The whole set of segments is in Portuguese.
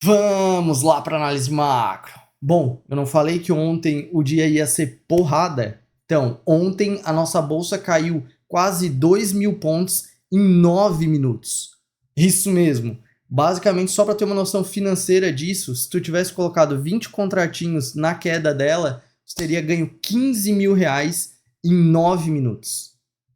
Vamos lá para análise macro. Bom, eu não falei que ontem o dia ia ser porrada? Então, ontem a nossa bolsa caiu quase 2.000 pontos em 9 minutos. Isso mesmo. Basicamente, só para ter uma noção financeira disso, se tu tivesse colocado 20 contratinhos na queda dela, você teria ganho 15 mil reais em 9 minutos.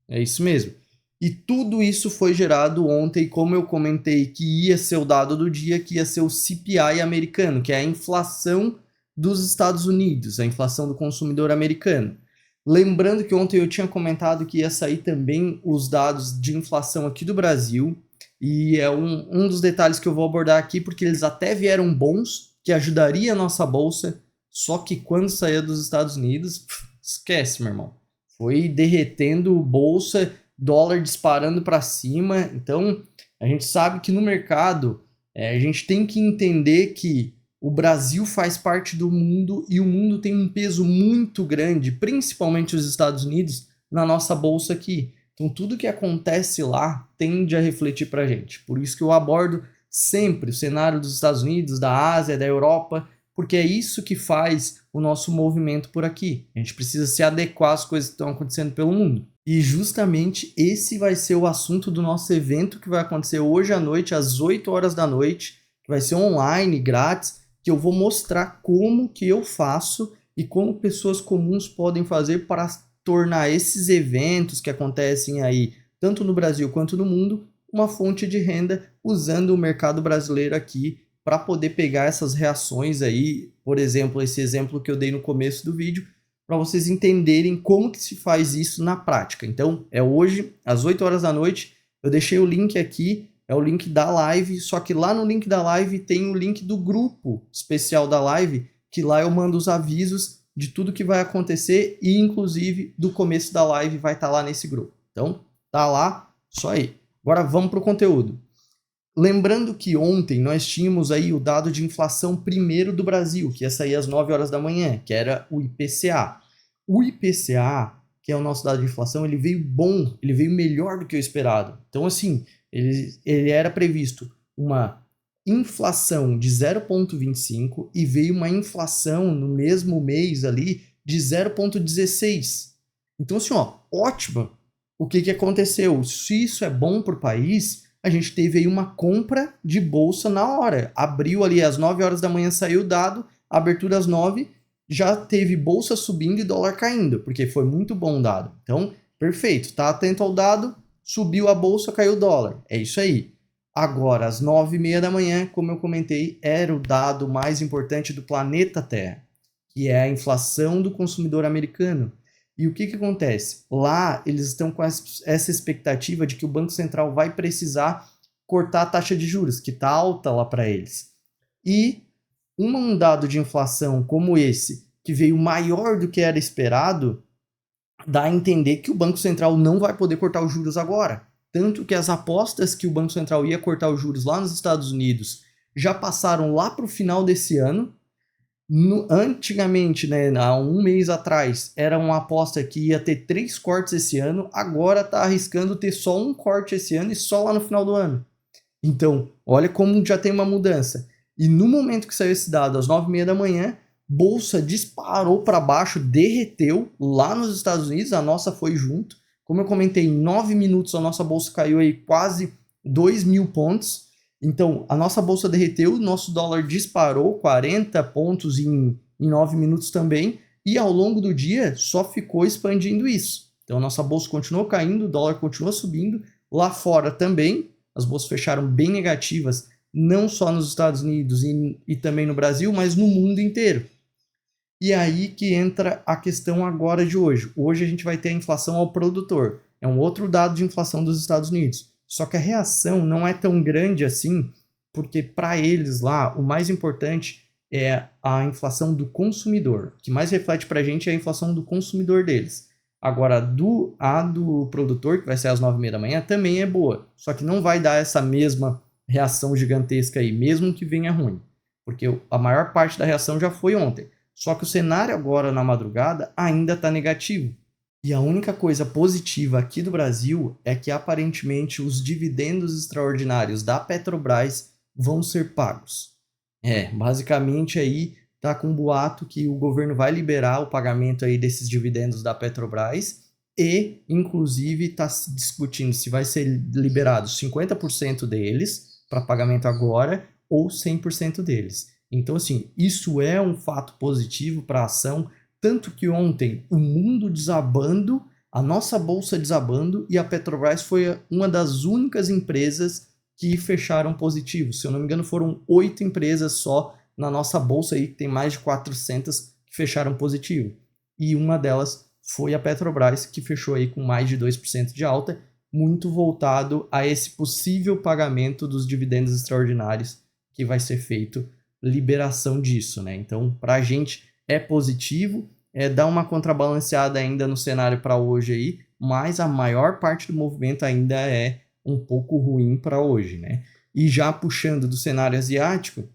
É isso mesmo. E tudo isso foi gerado ontem, como eu comentei, que ia ser o dado do dia, que ia ser o CPI americano, que é a inflação dos Estados Unidos, a inflação do consumidor americano. Lembrando que ontem eu tinha comentado que ia sair também os dados de inflação aqui do Brasil, e é um dos detalhes que eu vou abordar aqui, porque eles até vieram bons, que ajudaria a nossa bolsa, só que quando saía dos Estados Unidos, esquece, meu irmão. Foi derretendo bolsa, dólar disparando para cima. Então, a gente sabe que no mercado, a gente tem que entender que o Brasil faz parte do mundo e o mundo tem um peso muito grande, principalmente os Estados Unidos, na nossa bolsa aqui. Então, tudo que acontece lá tende a refletir para a gente. Por isso que eu abordo sempre o cenário dos Estados Unidos, da Ásia, da Europa, porque é isso que faz o nosso movimento por aqui. A gente precisa se adequar às coisas que estão acontecendo pelo mundo. E justamente esse vai ser o assunto do nosso evento que vai acontecer hoje à noite, às 8 horas da noite, que vai ser online, grátis, que eu vou mostrar como que eu faço e como pessoas comuns podem fazer para tornar esses eventos que acontecem aí, tanto no Brasil quanto no mundo, uma fonte de renda usando o mercado brasileiro aqui para poder pegar essas reações aí, por exemplo, esse exemplo que eu dei no começo do vídeo, para vocês entenderem como que se faz isso na prática. Então, é hoje, às 8 horas da noite, eu deixei o link aqui, é o link da live, só que lá no link da live tem o link do grupo especial da live, que lá eu mando os avisos de tudo que vai acontecer e inclusive do começo da live vai estar lá nesse grupo. Então, tá lá, só aí. Agora vamos para o conteúdo. Lembrando que ontem nós tínhamos aí o dado de inflação primeiro do Brasil, que ia sair às 9 horas da manhã, que era o IPCA. O IPCA, que é o nosso dado de inflação, ele veio bom, ele veio melhor do que o esperado. Então, assim, ele era previsto uma inflação de 0,25 e veio uma inflação no mesmo mês ali de 0,16. Então, assim, ó, ótimo. O que aconteceu? Se isso é bom para o país, a gente teve aí uma compra de bolsa na hora. Abriu ali às 9 horas da manhã, saiu o dado, abertura às 9, já teve bolsa subindo e dólar caindo, porque foi muito bom o dado. Então, perfeito, tá atento ao dado, subiu a bolsa, caiu o dólar. É isso aí. Agora, às 9h30 da manhã, como eu comentei, era o dado mais importante do planeta Terra, que é a inflação do consumidor americano. E o que acontece? Lá eles estão com essa expectativa de que o Banco Central vai precisar cortar a taxa de juros, que está alta lá para eles. E um dado de inflação como esse, que veio maior do que era esperado, dá a entender que o Banco Central não vai poder cortar os juros agora. Tanto que as apostas que o Banco Central ia cortar os juros lá nos Estados Unidos já passaram lá para o final desse ano. Antigamente, né, há um mês atrás, era uma aposta que ia ter 3 cortes esse ano, agora está arriscando ter só um corte esse ano e só lá no final do ano. Então, olha como já tem uma mudança. E no momento que saiu esse dado, às 9h30 da manhã, bolsa disparou para baixo, derreteu lá nos Estados Unidos, a nossa foi junto. Como eu comentei, em 9 minutos a nossa bolsa caiu aí quase 2.000 pontos. Então, a nossa bolsa derreteu, nosso dólar disparou 40 pontos em 9 minutos também, e ao longo do dia só ficou expandindo isso. Então, a nossa bolsa continuou caindo, o dólar continuou subindo, lá fora também, as bolsas fecharam bem negativas, não só nos Estados Unidos e também no Brasil, mas no mundo inteiro. E aí que entra a questão agora de hoje. Hoje a gente vai ter a inflação ao produtor. É um outro dado de inflação dos Estados Unidos. Só que a reação não é tão grande assim, porque para eles lá, o mais importante é a inflação do consumidor. O que mais reflete para a gente é a inflação do consumidor deles. Agora, a do produtor, que vai ser às 9h30 da manhã, também é boa. Só que não vai dar essa mesma reação gigantesca aí, mesmo que venha ruim. Porque a maior parte da reação já foi ontem. Só que o cenário agora na madrugada ainda está negativo. E a única coisa positiva aqui do Brasil é que aparentemente os dividendos extraordinários da Petrobras vão ser pagos. Basicamente aí tá com um boato que o governo vai liberar o pagamento aí desses dividendos da Petrobras e, inclusive, está se discutindo se vai ser liberado 50% deles para pagamento agora ou 100% deles. Então, assim, isso é um fato positivo para a ação, tanto que ontem o mundo desabando, a nossa bolsa desabando e a Petrobras foi uma das únicas empresas que fecharam positivo. Se eu não me engano, foram 8 empresas só na nossa bolsa aí, que tem mais de 400 que fecharam positivo. E uma delas foi a Petrobras, que fechou aí com mais de 2% de alta, muito voltado a esse possível pagamento dos dividendos extraordinários que vai ser feito, liberação disso, né? Então, para a gente é positivo, dá uma contrabalanceada ainda no cenário para hoje aí, mas a maior parte do movimento ainda é um pouco ruim para hoje, né? E já puxando do cenário asiático,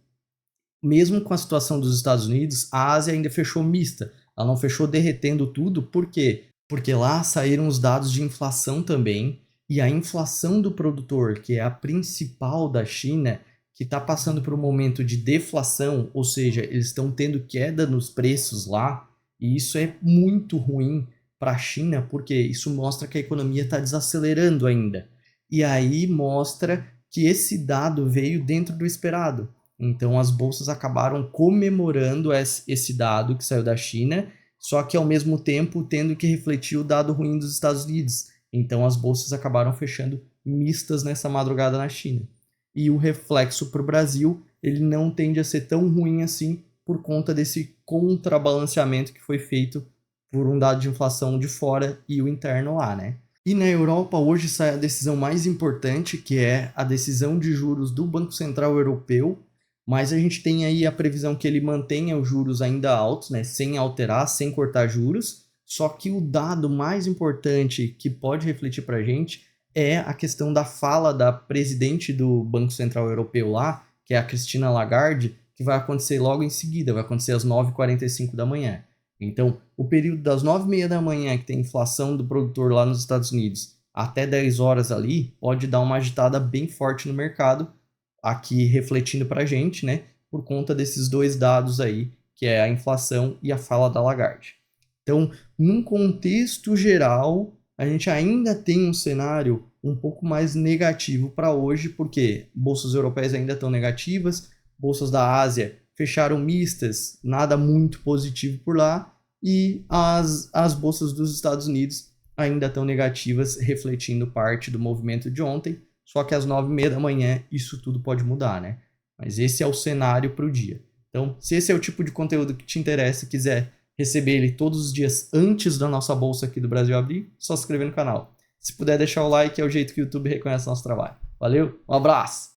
mesmo com a situação dos Estados Unidos, a Ásia ainda fechou mista. Ela não fechou derretendo tudo, por quê? Porque lá saíram os dados de inflação também, e a inflação do produtor, que é a principal da China, que está passando por um momento de deflação, ou seja, eles estão tendo queda nos preços lá, e isso é muito ruim para a China, porque isso mostra que a economia está desacelerando ainda. E aí mostra que esse dado veio dentro do esperado. Então as bolsas acabaram comemorando esse dado que saiu da China, só que ao mesmo tempo tendo que refletir o dado ruim dos Estados Unidos. Então as bolsas acabaram fechando mistas nessa madrugada na China. E o reflexo para o Brasil, ele não tende a ser tão ruim assim por conta desse contrabalanceamento que foi feito por um dado de inflação de fora e o interno lá, né? E na Europa hoje sai a decisão mais importante, que é a decisão de juros do Banco Central Europeu, mas a gente tem aí a previsão que ele mantenha os juros ainda altos, né, sem alterar, sem cortar juros, só que o dado mais importante que pode refletir para a gente é a questão da fala da presidente do Banco Central Europeu lá, que é a Christine Lagarde, que vai acontecer logo em seguida, vai acontecer às 9h45 da manhã. Então, o período das 9h30 da manhã, que tem inflação do produtor lá nos Estados Unidos, até 10 horas ali, pode dar uma agitada bem forte no mercado, aqui refletindo para a gente, né, por conta desses dois dados aí, que é a inflação e a fala da Lagarde. Então, num contexto geral, a gente ainda tem um cenário um pouco mais negativo para hoje, porque bolsas europeias ainda estão negativas, bolsas da Ásia fecharam mistas, nada muito positivo por lá, e as bolsas dos Estados Unidos ainda estão negativas, refletindo parte do movimento de ontem, só que às 9h30 da manhã isso tudo pode mudar, né? Mas esse é o cenário para o dia. Então, se esse é o tipo de conteúdo que te interessa e quiser receber ele todos os dias antes da nossa bolsa aqui do Brasil abrir, só se inscrever no canal. Se puder deixar o like, é o jeito que o YouTube reconhece nosso trabalho. Valeu, um abraço!